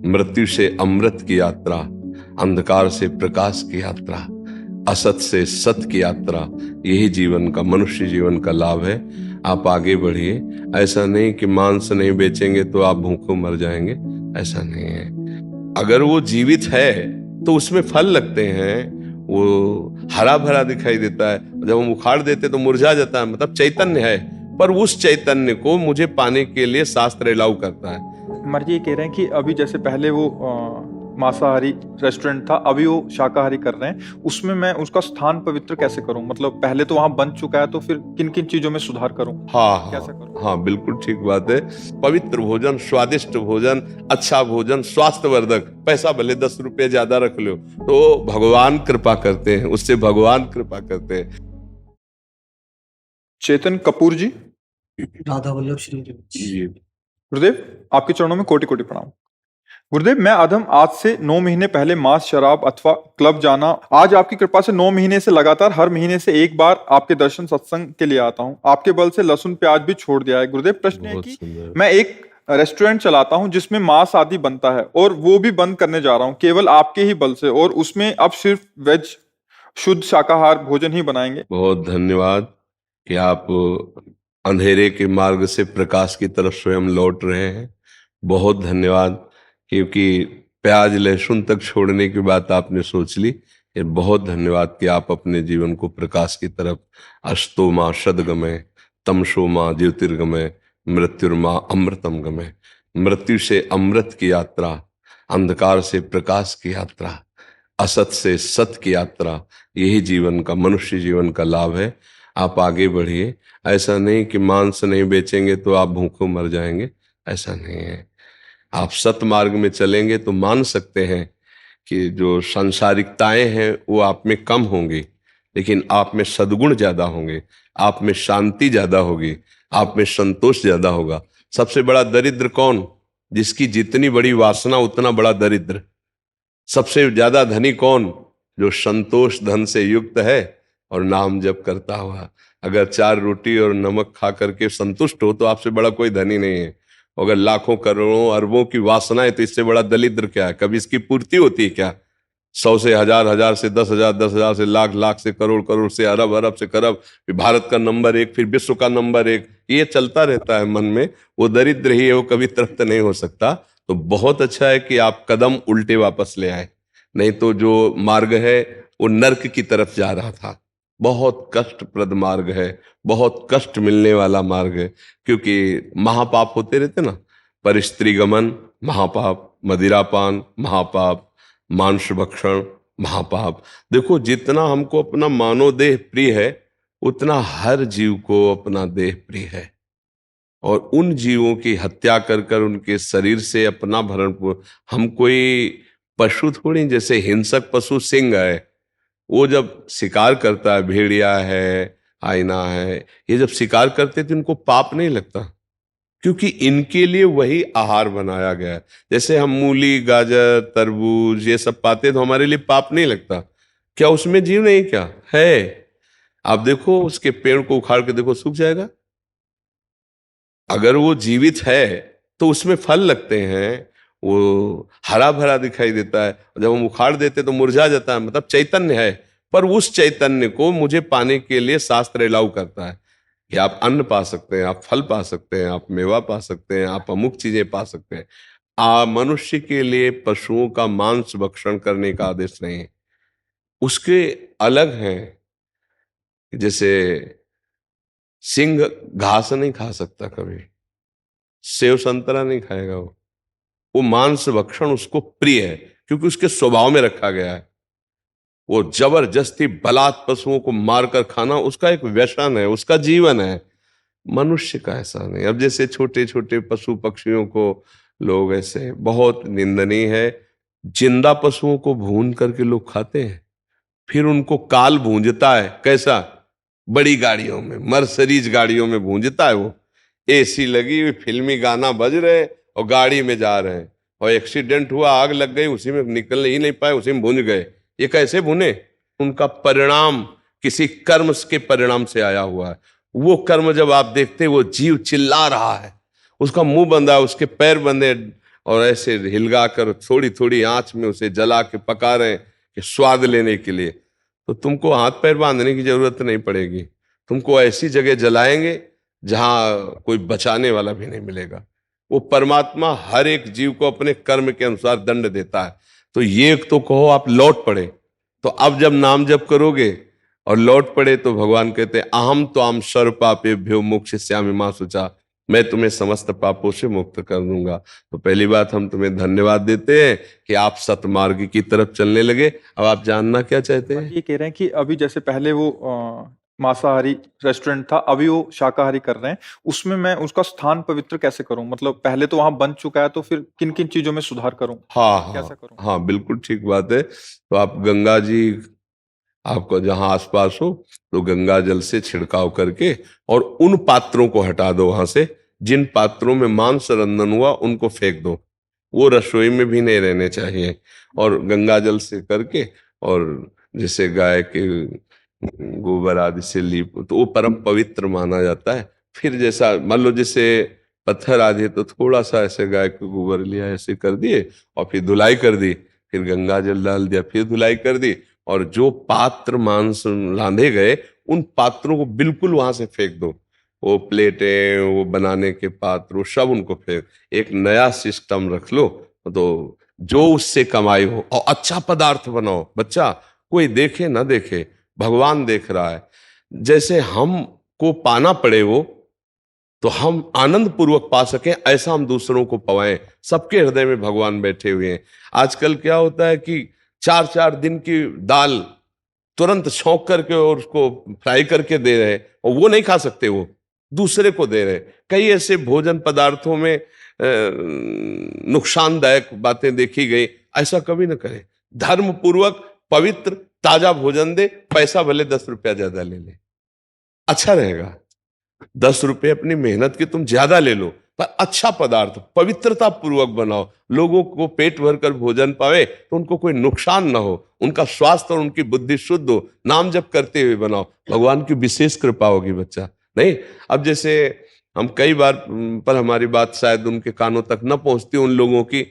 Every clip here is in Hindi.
मृत्यु से अमृत की यात्रा, अंधकार से प्रकाश की यात्रा, असत से सत की यात्रा, यही जीवन का, मनुष्य जीवन का लाभ है। आप आगे बढ़िए। ऐसा नहीं कि मांस नहीं बेचेंगे तो आप भूखों मर जाएंगे, ऐसा नहीं है। अगर वो जीवित है तो उसमें फल लगते हैं, वो हरा भरा दिखाई देता है। जब हम उखाड़ देते तो मुरझा जाता है, मतलब चैतन्य है। पर उस चैतन्य को मुझे पाने के लिए शास्त्र अलाउ करता है। मर जी ये कह रहे हैं कि अभी जैसे पहले वो मांसाहारी रेस्टोरेंट था, अभी वो शाकाहारी कर रहे हैं, उसमें मैं उसका स्थान पवित्र कैसे करूं? मतलब पहले तो वहां बन चुका है, तो फिर किन किन चीजों में सुधार करूं? हाँ कैसा हाँ करूं? हाँ, बिल्कुल ठीक बात है। पवित्र भोजन, स्वादिष्ट भोजन, अच्छा भोजन, स्वास्थ्यवर्धक, पैसा भले 10 रुपए ज्यादा रख लो तो भगवान कृपा करते हैं, उससे भगवान कृपा करते हैं। चेतन कपूर जी, राधा वल्लभ श्री जी गुरुदेव आपके चरणों में कोटि कोटि प्रणाम। गुरुदेव मैं अधम आज से 9 महीने पहले मांस, शराब अथवा क्लब जाना, आज आपकी कृपा से 9 महीने से लगातार हर महीने से एक बार आपके दर्शन सत्संग के लिए आता हूँ। आपके बल से लहसुन प्याज भी छोड़ दिया है। गुरुदेव प्रश्न है बहुत कि सुंदर। मैं एक रेस्टोरेंट चलाता हूँ जिसमें मांस आदि बनता है, और वो भी बंद करने जा रहा हूँ केवल आपके ही बल से, और उसमें अब सिर्फ वेज शुद्ध शाकाहार भोजन ही बनाएंगे। बहुत धन्यवाद कि आप अंधेरे के मार्ग से प्रकाश की तरफ स्वयं लौट रहे हैं। बहुत धन्यवाद, क्योंकि प्याज लहसुन तक छोड़ने की बात आपने सोच ली। ये बहुत धन्यवाद कि आप अपने जीवन को प्रकाश की तरफ, अस्तो माँ सदगमय, तमसो माँ ज्योतिर्गमय, मृत्युर्मा अमृतम गमय। मृत्यु से अमृत की यात्रा, अंधकार से प्रकाश की यात्रा, असत से सत की यात्रा, यही जीवन का, मनुष्य जीवन का लाभ है। आप आगे बढ़िए। ऐसा नहीं कि मांस नहीं बेचेंगे तो आप भूखों मर जाएंगे, ऐसा नहीं है। आप सत मार्ग में चलेंगे तो मान सकते हैं कि जो सांसारिकताएं हैं वो आप में कम होंगी, लेकिन आप में सद्गुण ज्यादा होंगे, आप में शांति ज्यादा होगी, आप में संतोष ज्यादा होगा। सबसे बड़ा दरिद्र कौन? जिसकी जितनी बड़ी वासना उतना बड़ा दरिद्र। सबसे ज्यादा धनी कौन? जो संतोष धन से युक्त है और नाम जप करता हुआ। अगर 4 रोटी और नमक खा करके संतुष्ट हो तो आपसे बड़ा कोई धनी नहीं है। अगर लाखों करोड़ों अरबों की वासना है तो इससे बड़ा दरिद्र क्या है? कभी इसकी पूर्ति होती है क्या? 100 से हजार, हजार से 10,000, 10,000 से लाख, लाख से करोड़, करोड़ से अरब, अरब से खरब, फिर भारत का नंबर 1, फिर विश्व का नंबर 1, ये चलता रहता है मन में। वो दरिद्र ही है, वो कभी तृप्त नहीं हो सकता। तो बहुत अच्छा है कि आप कदम उल्टे वापस ले आए, नहीं तो जो मार्ग है वो नर्क की तरफ जा रहा था। बहुत कष्टप्रद मार्ग है, बहुत कष्ट मिलने वाला मार्ग है, क्योंकि महापाप होते रहते ना। पर स्त्री गमन महापाप, मदिरापान महापाप, मांस भक्षण महापाप। देखो, जितना हमको अपना मानव देह प्रिय है उतना हर जीव को अपना देह प्रिय है। और उन जीवों की हत्या कर कर उनके शरीर से अपना भरण हम कोई पशु थोड़ी। जैसे हिंसक पशु सिंह है, वो जब शिकार करता है, भेड़िया है, हाइना है, ये जब शिकार करते तो इनको पाप नहीं लगता, क्योंकि इनके लिए वही आहार बनाया गया है। जैसे हम मूली, गाजर, तरबूज ये सब पाते तो हमारे लिए पाप नहीं लगता। क्या उसमें जीव नहीं? क्या है? आप देखो, उसके पेड़ को उखाड़ के देखो, सूख जाएगा। अगर वो जीवित है तो उसमें फल लगते हैं, वो हरा भरा दिखाई देता है। जब हम उखाड़ देते तो मुरझा जाता है, मतलब चैतन्य है। पर उस चैतन्य को मुझे पाने के लिए शास्त्र अलाउ करता है कि आप अन्न पा सकते हैं, आप फल पा सकते हैं, आप मेवा पा सकते हैं, आप अमुक चीजें पा सकते हैं। मनुष्य के लिए पशुओं का मांस भक्षण करने का आदेश नहीं है। उसके अलग हैं। जैसे सिंह घास नहीं खा सकता कभी, सेव संतरा नहीं खाएगा वो मांस भक्षण उसको प्रिय है, क्योंकि उसके स्वभाव में रखा गया है। वो जबरदस्ती बलात् पशुओं को मारकर खाना उसका एक व्यसन है, उसका जीवन है। मनुष्य का ऐसा नहीं। अब जैसे छोटे छोटे पशु पक्षियों को लोग ऐसे, बहुत निंदनीय है, जिंदा पशुओं को भून करके लोग खाते हैं। फिर उनको काल भूंजता है। कैसा? बड़ी गाड़ियों में, मर्सिडीज गाड़ियों में भूंजता है वो। एसी लगी हुई, फिल्मी गाना बज रहे और गाड़ी में जा रहे हैं, और एक्सीडेंट हुआ, आग लग गई, उसी में निकल ही नहीं पाए, उसी में भूंज गए। ये कैसे भुने? उनका परिणाम किसी कर्म के परिणाम से आया हुआ है। वो कर्म जब आप देखते, वो जीव चिल्ला रहा है, उसका मुंह बंधा है, उसके पैर बंधे, और ऐसे हिलगा कर थोड़ी थोड़ी आंच में उसे जला के पका रहे हैं कि स्वाद लेने के लिए, तो तुमको हाथ पैर बांधने की जरूरत नहीं पड़ेगी। तुमको ऐसी जगह जलाएंगे जहां कोई बचाने वाला भी नहीं मिलेगा। वो परमात्मा हर एक जीव को अपने कर्म के अनुसार दंड देता है। तो ये तो कहो आप लौट पड़े, तो अब जब नाम जप करोगे और लौट पड़े तो भगवान कहते हैं अहम तो आम सर्व पापेभ्यो मोक्षयिष्यामि मा शुचा, मैं तुम्हें समस्त पापों से मुक्त कर दूंगा। तो पहली बात हम तुम्हें धन्यवाद देते हैं कि आप सतमार्ग की तरफ चलने लगे। अब आप जानना क्या चाहते हैं? ये कह रहे हैं कि अभी जैसे पहले वो मांसाहारी रेस्टोरेंट था, अभी वो शाकाहारी कर रहे हैं, उसमें मैं उसका स्थान पवित्र कैसे करूं? मतलब पहले तो वहां बन चुका है, तो फिर किन किन चीजों में सुधार करूं? हाँ कैसा हाँ करूं? हाँ, बिल्कुल ठीक बात है। तो आप गंगा जी, आपको जहां आसपास हो तो गंगा जल से छिड़काव करके और उन पात्रों को हटा दो वहां से, जिन पात्रों में मांस रंधन हुआ उनको फेंक दो, वो रसोई में भी नहीं रहने चाहिए। और गंगा जल से करके, और जैसे गाय के गोबर आदि से लीप, तो वो परम पवित्र माना जाता है। फिर जैसा मान लो जैसे पत्थर आदि है, तो थोड़ा सा ऐसे गाय के गोबर लिया, ऐसे कर दिए और फिर धुलाई कर दी, फिर गंगा जल डाल दिया, फिर धुलाई कर दी, और जो पात्र मांस रांधे गए उन पात्रों को बिल्कुल वहां से फेंक दो। वो प्लेटें, वो बनाने के पात्र, वो सब उनको फेंक, एक नया सिस्टम रख लो। तो जो उससे कमाई हो, और अच्छा पदार्थ बनाओ। बच्चा कोई देखे ना देखे, भगवान देख रहा है। जैसे हमको पाना पड़े वो, तो हम आनंद पूर्वक पा सकें, ऐसा हम दूसरों को पवाएं। सबके हृदय में भगवान बैठे हुए हैं। आजकल क्या होता है कि 4-4 दिन की दाल तुरंत छौंक करके और उसको फ्राई करके दे रहे हैं, और वो नहीं खा सकते, वो दूसरे को दे रहे हैं। कई ऐसे भोजन पदार्थों में नुकसानदायक बातें देखी गई। ऐसा कभी ना करें। धर्म पूर्वक पवित्र ताजा भोजन दे, पैसा भले 10 रुपया ज्यादा ले ले, अच्छा रहेगा। 10 रुपए अपनी मेहनत के तुम ज्यादा ले लो, पर अच्छा पदार्थ पवित्रता पूर्वक बनाओ। लोगों को पेट भर कर भोजन पावे, तो उनको कोई नुकसान ना हो, उनका स्वास्थ्य और उनकी बुद्धि शुद्ध हो, नाम जप करते हुए बनाओ। भगवान की विशेष कृपा होगी बच्चा। नहीं, अब जैसे हम कई बार पर हमारी बात शायद उनके कानों तक न पहुंचती उन लोगों की,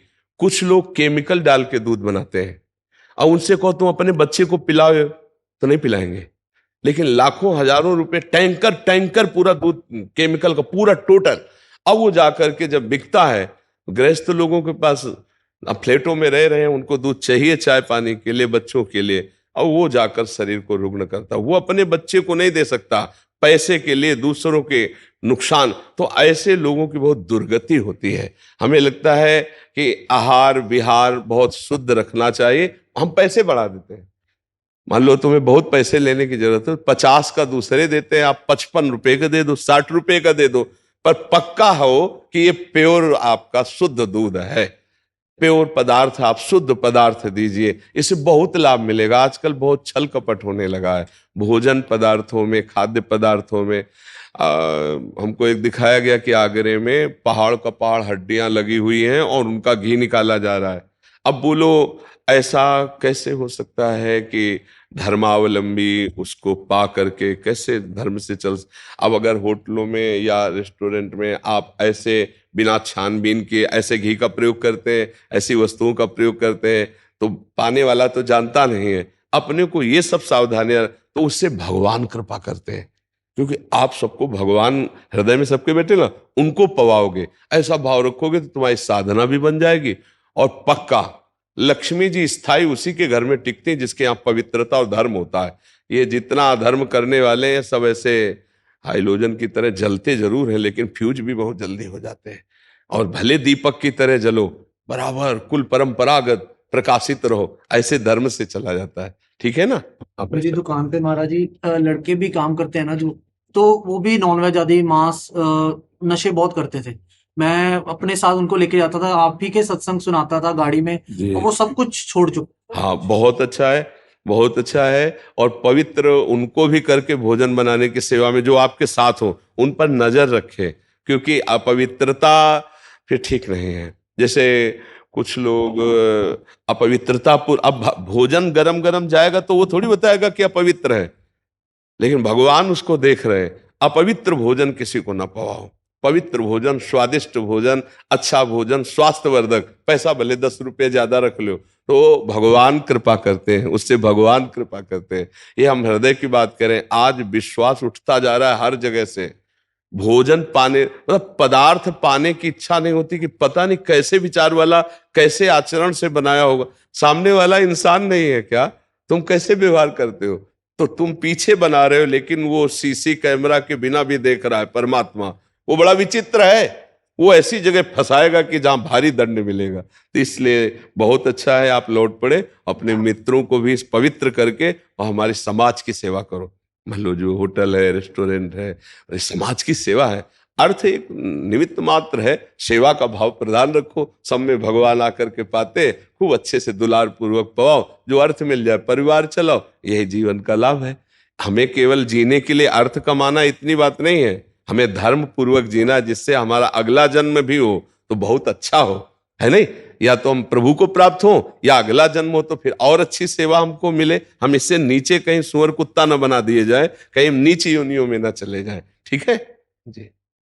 कुछ लोग केमिकल डाल के दूध बनाते हैं, और उनसे कहो तुम अपने बच्चे को पिलाओ तो नहीं पिलाएंगे। लेकिन लाखों हजारों रुपए टैंकर टैंकर पूरा दूध केमिकल का पूरा टोटल, अब वो जाकर के जब बिकता है, गृहस्थ लोगों के पास अब फ्लैटों में रह रहे हैं, उनको दूध चाहिए चाय पानी के लिए, बच्चों के लिए, और वो जाकर शरीर को रुग्ण करता। वो अपने बच्चे को नहीं दे सकता, पैसे के लिए दूसरों के नुकसान। तो ऐसे लोगों की बहुत दुर्गति होती है। हमें लगता है कि आहार विहार बहुत शुद्ध रखना चाहिए, हम पैसे बढ़ा देते हैं। मान लो तुम्हें बहुत पैसे लेने की जरूरत है, 50 का दूसरे देते हैं, आप 55 रुपए का दे दो, 60 रुपए का दे दो, पर पक्का हो कि ये प्योर आपका शुद्ध दूध है, प्योर पदार्थ, आप शुद्ध पदार्थ दीजिए, इससे बहुत लाभ मिलेगा। आजकल बहुत छल कपट होने लगा है भोजन पदार्थों में, खाद्य पदार्थों में। हमको एक दिखाया गया कि आगरे में पहाड़ का पहाड़ हड्डियां लगी हुई हैं और उनका घी निकाला जा रहा है। अब बोलो ऐसा कैसे हो सकता है कि धर्मावलंबी उसको पा करके कैसे धर्म से चल। अब अगर होटलों में या रेस्टोरेंट में आप ऐसे बिना छानबीन के ऐसे घी का प्रयोग करते हैं, ऐसी वस्तुओं का प्रयोग करते हैं, तो पाने वाला तो जानता नहीं है। अपने को ये सब सावधानियां, तो उससे भगवान कृपा करते हैं, क्योंकि आप सबको भगवान हृदय में सबके बैठे ना, उनको पवाओगे। ऐसा भाव रखोगे तो तुम्हारी साधना भी बन जाएगी, और पक्का लक्ष्मी जी स्थायी उसी के घर में टिकती हैं जिसके यहाँ पवित्रता और धर्म होता है। ये जितना अधर्म करने वाले हैं सब ऐसे हाइलोजन की तरह जलते जरूर हैं, लेकिन फ्यूज भी बहुत जल्दी हो जाते हैं। और भले दीपक की तरह जलो, बराबर कुल परंपरागत प्रकाशित रहो, ऐसे धर्म से चला जाता है। ठीक है ना? आप मेरी दुकान पे महाराज जी लड़के भी काम करते हैं ना जो, तो वो भी नॉनवेज आदि मांस नशे बहुत करते थे। मैं अपने साथ उनको लेके जाता था, आप ही के सत्संग सुनाता था गाड़ी में, जी। और वो सब कुछ छोड़ चुके। हाँ, बहुत अच्छा है, बहुत अच्छा है। और पवित्र उनको भी करके भोजन बनाने की सेवा में जो आपके साथ हो, उन पर नजर रखें, क्योंकि अपवित्रता फिर ठीक नहीं है। जैसे कुछ लोग अपवित्रता अब भोजन गरम गरम जाएगा तो वो थोड़ी बताएगा कि अपवित्र है, लेकिन भगवान उसको देख रहे हैं। अपवित्र भोजन किसी को ना पवाओ, पवित्र भोजन, स्वादिष्ट भोजन, अच्छा भोजन, स्वास्थ्यवर्धक, पैसा भले 10 रुपये ज्यादा रख लो, तो भगवान कृपा करते हैं, उससे भगवान कृपा करते हैं। ये हम हृदय की बात करें, आज विश्वास उठता जा रहा है हर जगह से। भोजन पाने मतलब पदार्थ पाने की इच्छा नहीं होती कि पता नहीं कैसे विचार वाला, कैसे आचरण से बनाया होगा। सामने वाला इंसान नहीं है क्या? तुम कैसे व्यवहार करते हो? तो तुम पीछे बना रहे हो, लेकिन वो सीसी कैमरा के बिना भी देख रहा है परमात्मा। वो बड़ा विचित्र है, वो ऐसी जगह फंसाएगा कि जहां भारी दंड मिलेगा। तो इसलिए बहुत अच्छा है आप लौट पड़े, अपने मित्रों को भी पवित्र करके और हमारे समाज की सेवा करो। मान लो जो होटल है, रेस्टोरेंट है, ये समाज की सेवा है। अर्थ एक निमित्त मात्र है, सेवा का भाव प्रदान रखो, सब में भगवान आकर के पाते, खूब अच्छे से दुलार पूर्वक पवाओ, जो अर्थ मिल जाए परिवार चलाओ, यही जीवन का लाभ है। हमें केवल जीने के लिए अर्थ कमाना इतनी बात नहीं है, हमें धर्म पूर्वक जीना, जिससे हमारा अगला जन्म भी हो तो बहुत अच्छा हो, है नहीं? या तो हम प्रभु को प्राप्त हो, या अगला जन्म हो तो फिर और अच्छी सेवा हमको मिले। हम इससे नीचे कहीं सुअर कुत्ता न बना दिए जाए, कहीं नीच योनियों में न चले जाए। ठीक है जी।